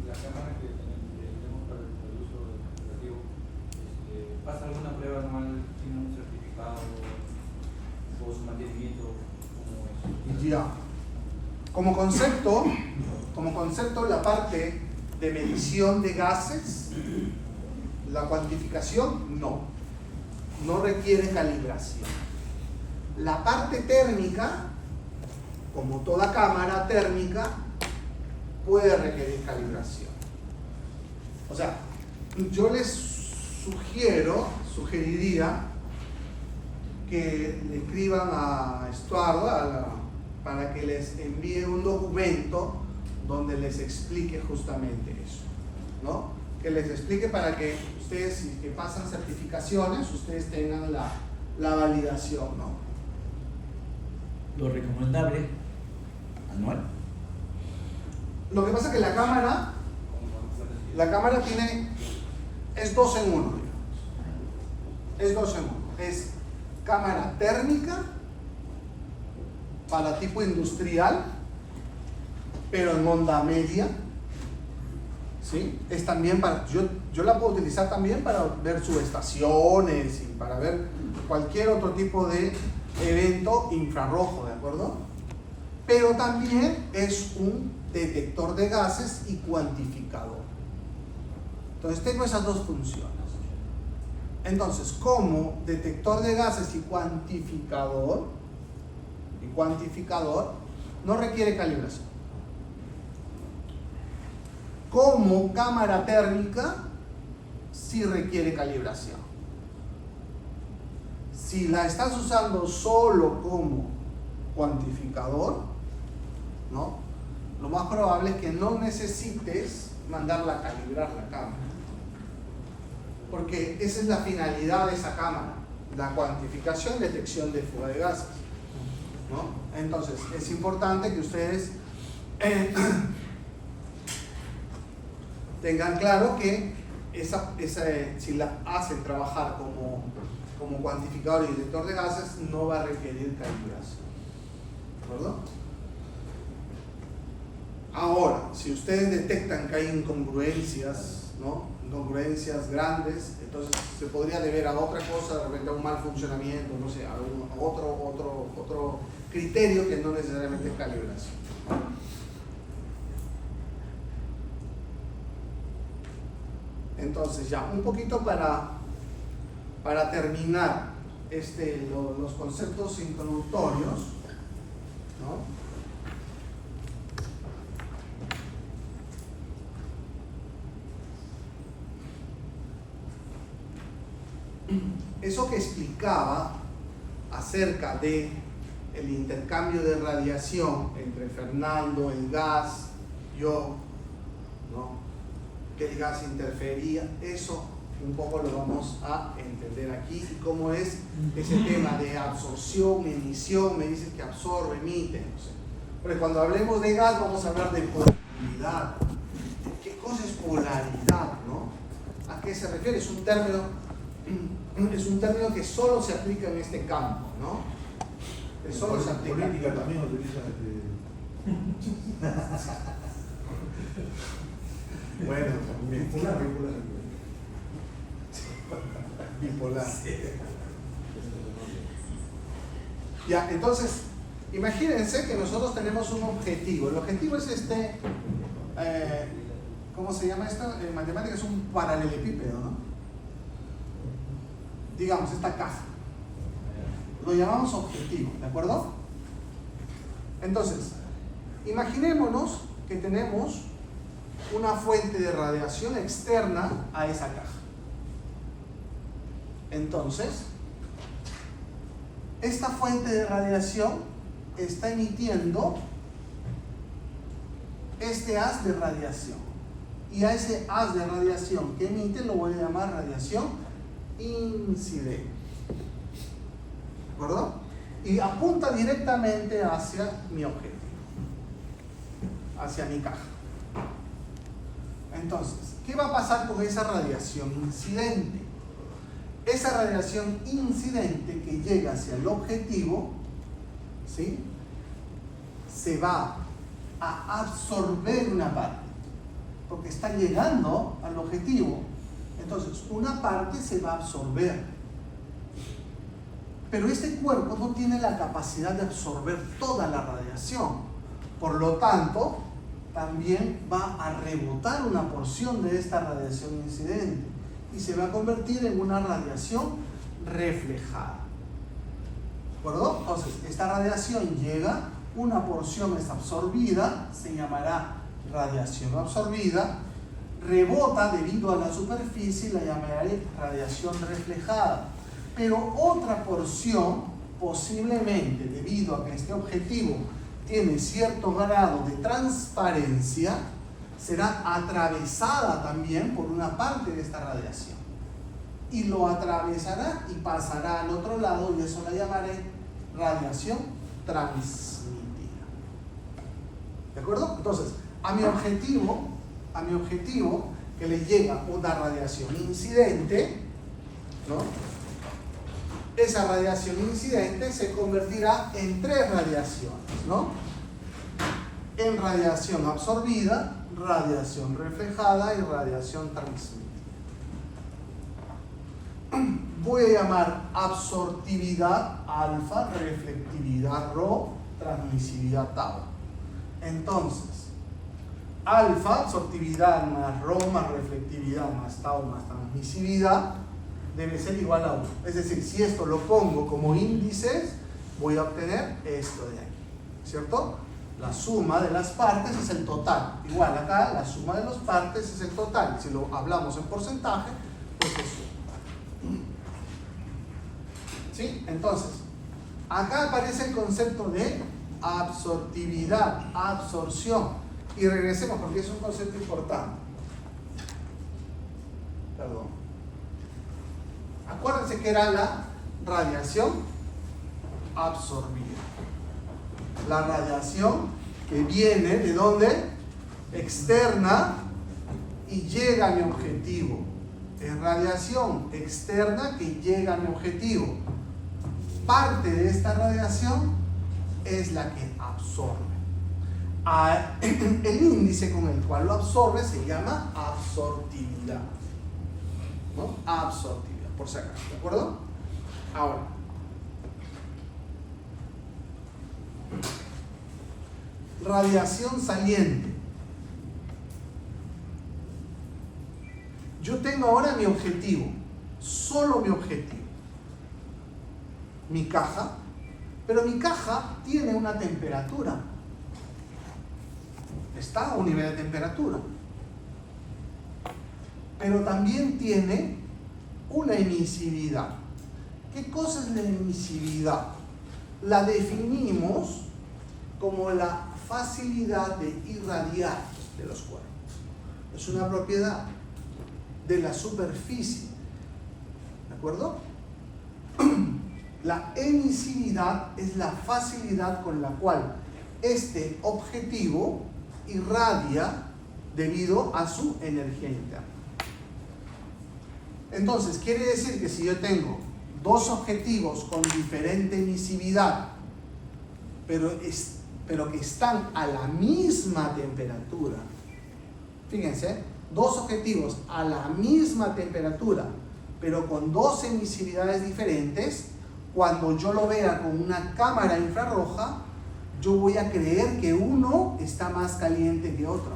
E: La cámara que tenemos para el uso recreativo, ¿pasa alguna prueba anual? ¿Tiene un certificado o su mantenimiento? ¿Cómo es?
B: Ya. Como concepto, la parte de medición de gases, la cuantificación, no requiere calibración. La parte térmica, como toda cámara térmica, puede requerir calibración. O sea, yo les sugeriría que le escriban a Estuardo para que les envíe un documento donde les explique justamente eso, ¿no? Que les explique para que ustedes, si que pasan certificaciones, ustedes tengan la validación, ¿no?
D: Lo recomendable, anual.
B: Lo que pasa es que la cámara es 2 en 1, digamos. Es 2 en 1. Es cámara térmica para tipo industrial, pero en onda media, ¿sí? Es también para, yo la puedo utilizar también para ver subestaciones y para ver cualquier otro tipo de evento infrarrojo, ¿de acuerdo? Pero también es un detector de gases y cuantificador. Entonces tengo esas dos funciones. Entonces, como detector de gases y cuantificador no requiere calibración. Como cámara térmica sí requiere calibración. Si la estás usando solo como cuantificador, ¿no? Lo más probable es que no necesites mandarla a calibrar la cámara, porque esa es la finalidad de esa cámara, la cuantificación y detección de fuga de gases, ¿no? Entonces es importante que ustedes tengan claro que si la hacen trabajar como cuantificador y detector de gases, no va a requerir calibración, ¿de acuerdo? Ahora, si ustedes detectan que hay incongruencias, ¿no? Incongruencias grandes, entonces se podría deber a otra cosa, de repente a un mal funcionamiento, no sé, a otro criterio que no necesariamente es calibración. Entonces ya, un poquito para terminar los conceptos introductorios, ¿no? Eso que explicaba acerca de el intercambio de radiación entre Fernando, el gas, yo, ¿no? Que el gas interfería, eso un poco lo vamos a entender aquí, y cómo es ese tema de absorción, emisión, me dicen que absorbe, emite, no sé. Pero cuando hablemos de gas vamos a hablar de polaridad. ¿Qué cosa es polaridad, no? ¿A qué se refiere? Es un término que solo se aplica en este campo, ¿no? Que solo se aplica.
A: Política también utiliza bueno, bipolar. Ya, entonces, imagínense que nosotros tenemos un objetivo. El objetivo es ¿cómo se llama esto? En matemáticas es un paralelepípedo, ¿no? Digamos, esta caja. Lo llamamos objetivo, ¿de acuerdo? Entonces, imaginémonos que tenemos una fuente de radiación externa a esa caja. Entonces, esta fuente de radiación está emitiendo este haz de radiación. Y a ese haz de radiación que emite lo voy a llamar radiación incidente. ¿De acuerdo? Y apunta directamente hacia mi objetivo, hacia mi caja. Entonces, ¿qué va a pasar con esa radiación incidente? Esa radiación incidente que llega hacia el objetivo, ¿sí?, se va a absorber una parte, porque está llegando al objetivo. Entonces, una parte se va a absorber. Pero este cuerpo no tiene la capacidad de absorber toda la radiación. Por lo tanto, también va a rebotar una porción de esta radiación incidente y se va a convertir en una radiación reflejada. ¿De acuerdo? Entonces, esta radiación llega, una porción es absorbida, se llamará radiación absorbida,
B: rebota debido a la superficie y la llamaré radiación reflejada. Pero otra porción, posiblemente debido a que este objetivo tiene cierto grado de transparencia, será atravesada también por una parte de esta radiación. Y lo atravesará y pasará al otro lado, y eso la llamaré radiación transmitida. ¿De acuerdo? Entonces, a mi objetivo que le llega una radiación incidente, ¿no? Esa radiación incidente se convertirá en 3 radiaciones, ¿no? En radiación absorbida, radiación reflejada y radiación transmitida. Voy a llamar absortividad alfa, reflectividad rho, transmisividad tau. Entonces, alfa, absortividad más rho más reflectividad más tau más transmisividad, debe ser igual a 1. Es decir, si esto lo pongo como índices, voy a obtener esto de aquí, ¿cierto? La suma de las partes es el total. Igual acá, la suma de las partes es el total. Si lo hablamos en porcentaje, pues es 1. ¿Sí? Entonces, acá aparece el concepto de absortividad, absorción. Y regresemos porque es un concepto importante. Perdón. Acuérdense que era la radiación absorbida. La radiación que viene ¿de dónde? Externa y llega a mi objetivo. Es radiación externa que llega a mi objetivo. Parte de esta radiación es la que absorbe. El índice con el cual lo absorbe se llama absortividad, ¿no? Absortividad, por si acaso, ¿de acuerdo? Ahora, radiación saliente. Yo tengo ahora mi objetivo, solo mi objetivo, mi caja, pero mi caja tiene una temperatura. Está a un nivel de temperatura, pero también tiene una emisividad. ¿Qué cosa es la emisividad? La definimos como la facilidad de irradiar de los cuerpos. Es una propiedad de la superficie, ¿de acuerdo? La emisividad es la facilidad con la cual este objetivo irradia debido a su energía interna. Entonces, quiere decir que si yo tengo dos objetivos con diferente emisividad, pero que están a la misma temperatura, fíjense, dos objetivos a la misma temperatura, pero con dos emisividades diferentes, cuando yo lo vea con una cámara infrarroja, yo voy a creer que uno está más caliente que otro,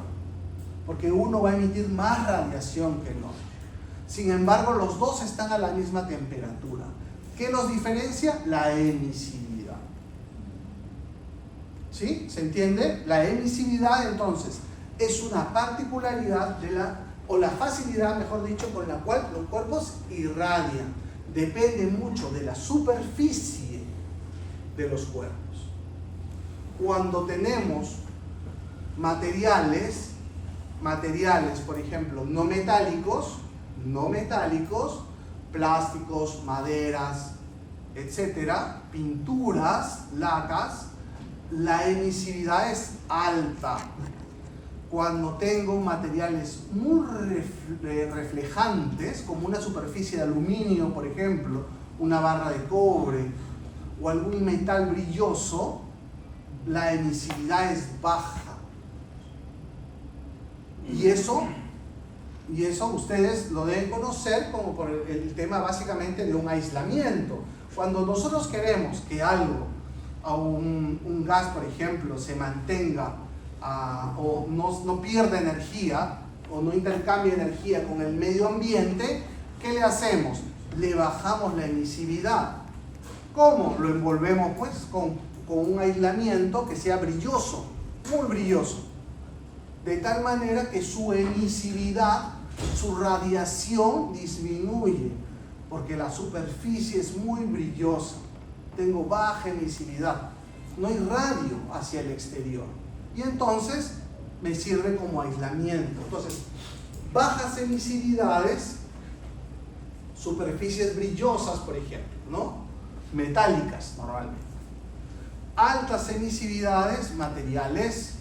B: porque uno va a emitir más radiación que el otro. Sin embargo, los dos están a la misma temperatura. ¿Qué los diferencia? La emisividad. ¿Sí? ¿Se entiende? La emisividad, entonces, es una particularidad o la facilidad, mejor dicho, con la cual los cuerpos irradian. Depende mucho de la superficie de los cuerpos. Cuando tenemos materiales, por ejemplo, no metálicos, plásticos, maderas, etcétera, pinturas, lacas, la emisividad es alta. Cuando tengo materiales muy reflejantes, como una superficie de aluminio, por ejemplo, una barra de cobre o algún metal brilloso, la emisividad es baja. Y eso ustedes lo deben conocer como por el tema básicamente de un aislamiento. Cuando nosotros queremos que algo, un gas por ejemplo, se mantenga o no pierda energía o no intercambie energía con el medio ambiente, ¿qué le hacemos? Le bajamos la emisividad. ¿Cómo? Lo envolvemos pues con un aislamiento que sea brilloso, muy brilloso. de tal manera que su emisividad, su radiación disminuye, porque la superficie es muy brillosa, tengo baja emisividad, no hay radio hacia el exterior, y entonces me sirve como aislamiento. Entonces, bajas emisividades, superficies brillosas, por ejemplo, ¿no? Metálicas normalmente. Altas emisividades, materiales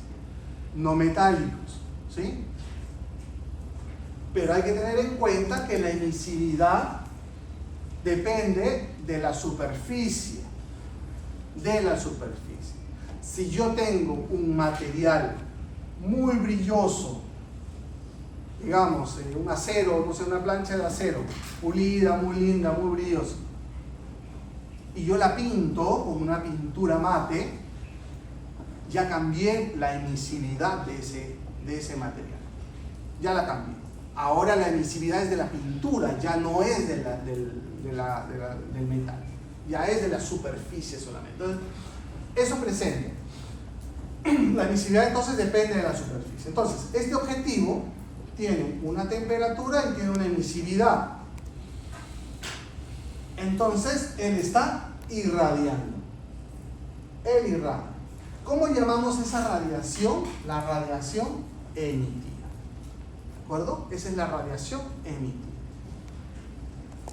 B: no metálicos, ¿sí? Pero hay que tener en cuenta que la emisividad depende de la superficie, Si yo tengo un material muy brilloso, digamos, un acero, no sé, una plancha de acero, pulida, muy linda, muy brillosa, y yo la pinto con una pintura mate, ya cambié la emisividad de ese material. Ya la cambié. Ahora la emisividad es de la pintura, ya no es del metal. Ya es de la superficie solamente. Entonces, eso presente. La emisividad entonces depende de la superficie. Entonces, este objetivo tiene una temperatura y tiene una emisividad. Entonces, él está irradiando. Él irradia. ¿Cómo llamamos esa radiación? La radiación emitida. ¿De acuerdo? Esa es la radiación emitida.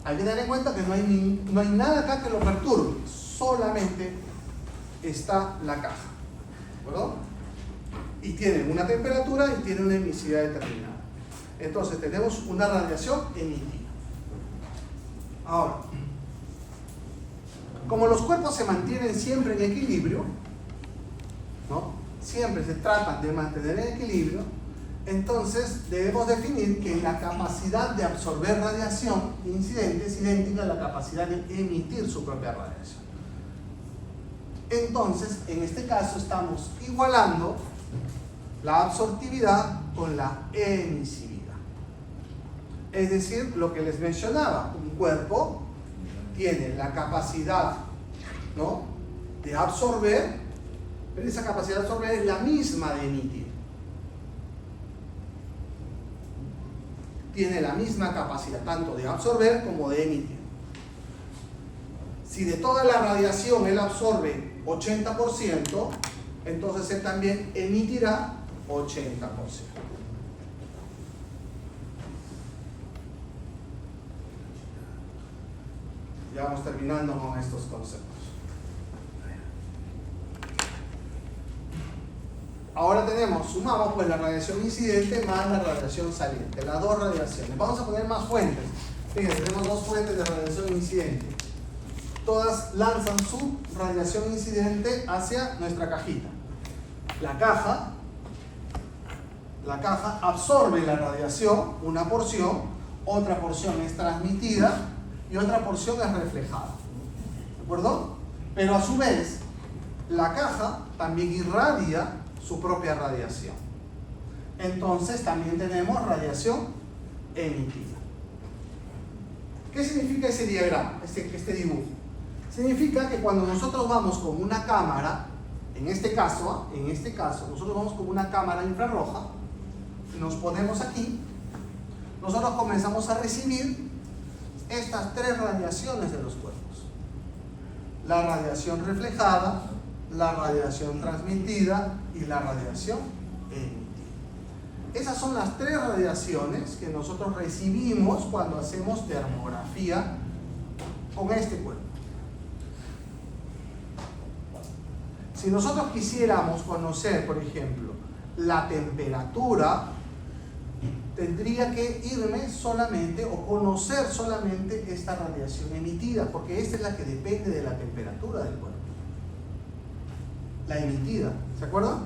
B: Hay que tener en cuenta que no hay nada acá que lo perturbe. Solamente está la caja. ¿De acuerdo? Y tiene una temperatura y tiene una emisividad determinada. Entonces tenemos una radiación emitida. Ahora, como los cuerpos se mantienen siempre en equilibrio, ¿no? Siempre se tratan de mantener en equilibrio, entonces debemos definir que la capacidad de absorber radiación incidente es idéntica a la capacidad de emitir su propia radiación. Entonces, en este caso estamos igualando la absortividad con la emisividad. Es decir, lo que les mencionaba, un cuerpo tiene la capacidad, ¿no?, de absorber, pero esa capacidad de absorber es la misma de emitir. Tiene la misma capacidad tanto de absorber como de emitir. Si de toda la radiación él absorbe 80%, entonces él también emitirá 80%. Ya vamos terminando con estos conceptos. Ahora sumamos pues la radiación incidente más la radiación saliente, las dos radiaciones. Vamos a poner más fuentes. Fíjense, tenemos dos fuentes de radiación incidente. Todas lanzan su radiación incidente hacia nuestra cajita. La caja absorbe la radiación, una porción, otra porción es transmitida y otra porción es reflejada. ¿De acuerdo? Pero a su vez, la caja también irradia su propia radiación. Entonces también tenemos radiación emitida. ¿Qué significa ese diagrama, este dibujo? Significa que cuando nosotros vamos con una cámara, en este caso, nosotros vamos con una cámara infrarroja, nos ponemos aquí, nosotros comenzamos a recibir estas tres radiaciones de los cuerpos: la radiación reflejada, la radiación transmitida y la radiación emitida. Esas son las tres radiaciones que nosotros recibimos cuando hacemos termografía con este cuerpo. Si nosotros quisiéramos conocer, por ejemplo, la temperatura, tendría que irme solamente o conocer solamente esta radiación emitida, porque esta es la que depende de la temperatura del cuerpo. La emitida, ¿se acuerdan?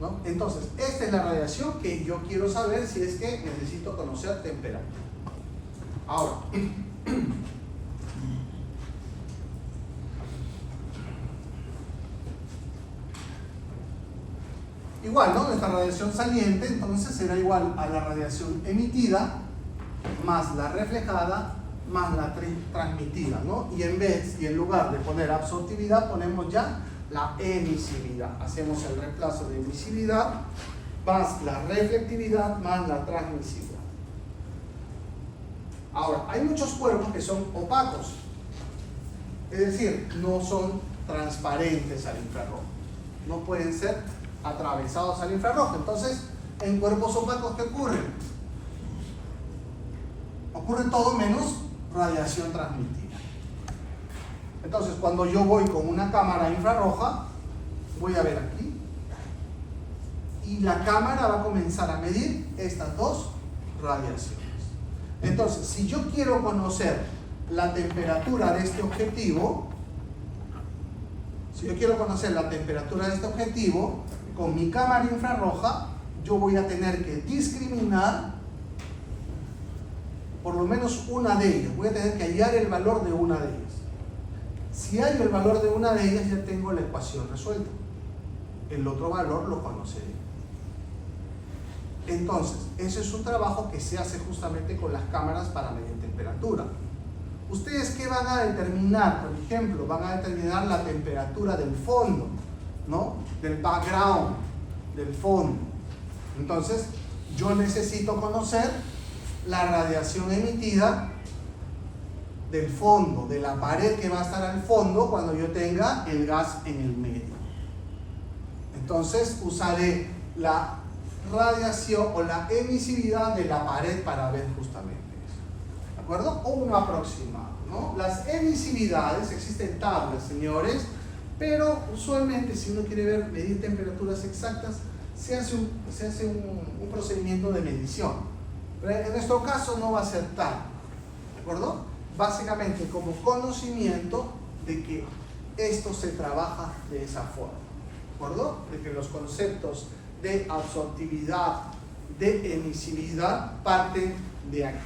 B: ¿No? Entonces, esta es la radiación que yo quiero saber si es que necesito conocer temperatura. Ahora, igual, ¿no? Nuestra radiación saliente entonces será igual a la radiación emitida más la reflejada más la transmitida, ¿no? Y en lugar de poner absortividad ponemos ya la emisividad. Hacemos el reemplazo de emisividad más la reflectividad más la transmisividad. Ahora, hay muchos cuerpos que son opacos, es decir, no son transparentes al infrarrojo, no pueden ser atravesados al infrarrojo. Entonces, en cuerpos opacos, ¿qué ocurre? Ocurre todo menos radiación transmitida. Entonces, cuando yo voy con una cámara infrarroja, voy a ver aquí, y la cámara va a comenzar a medir estas dos radiaciones. Entonces, si yo quiero conocer la temperatura de este objetivo, con mi cámara infrarroja, yo voy a tener que discriminar por lo menos una de ellas. Voy a tener que hallar el valor de una de ellas. Si hallo el valor de una de ellas, ya tengo la ecuación resuelta. El otro valor lo conoceré. Entonces, ese es un trabajo que se hace justamente con las cámaras para medir temperatura. ¿Ustedes qué van a determinar? Por ejemplo, van a determinar la temperatura del fondo, ¿no? Del background, del fondo. Entonces, yo necesito conocer la radiación emitida del fondo, de la pared que va a estar al fondo cuando yo tenga el gas en el medio. Entonces, usaré la radiación o la emisividad de la pared para ver justamente eso. ¿De acuerdo? O un aproximado, ¿no? Las emisividades, existen tablas, señores, pero usualmente si uno quiere medir temperaturas exactas, se hace un procedimiento de medición. Pero en nuestro caso no va a ser tal, ¿de acuerdo? Básicamente como conocimiento de que esto se trabaja de esa forma, ¿de acuerdo? De que los conceptos de absortividad, de emisividad parten de aquí,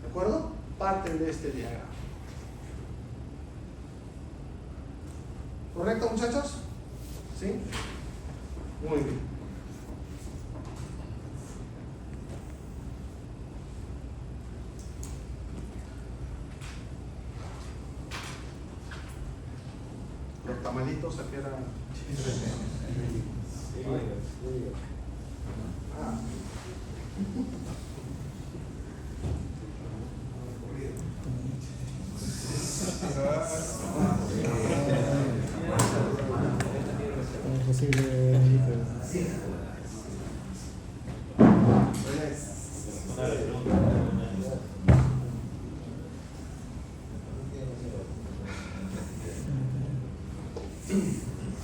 B: ¿de acuerdo? Parten de este diagrama. ¿Correcto, muchachos? ¿Sí? Muy bien. Los tamalitos aquí eran...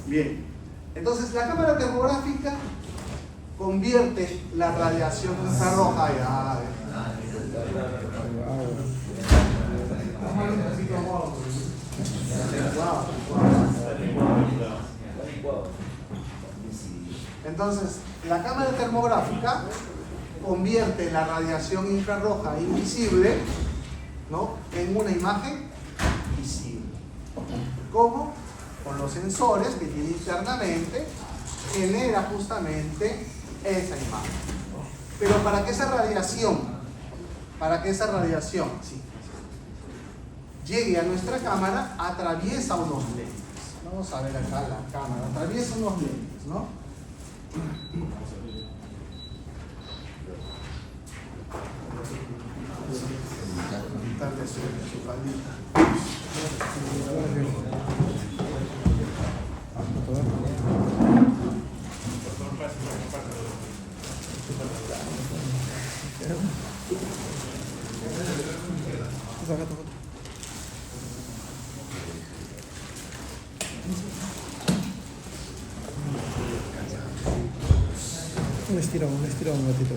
B: Bien, entonces la cámara termográfica convierte la radiación infrarroja Entonces, la cámara termográfica convierte la radiación infrarroja invisible, ¿no?, en una imagen visible. ¿Cómo? Con los sensores que tiene internamente, genera justamente esa imagen. Pero para que esa radiación sí, llegue a nuestra cámara, atraviesa unos lentes. Vamos a ver acá la cámara, atraviesa unos lentes, ¿no?
F: Un estirón un ratito.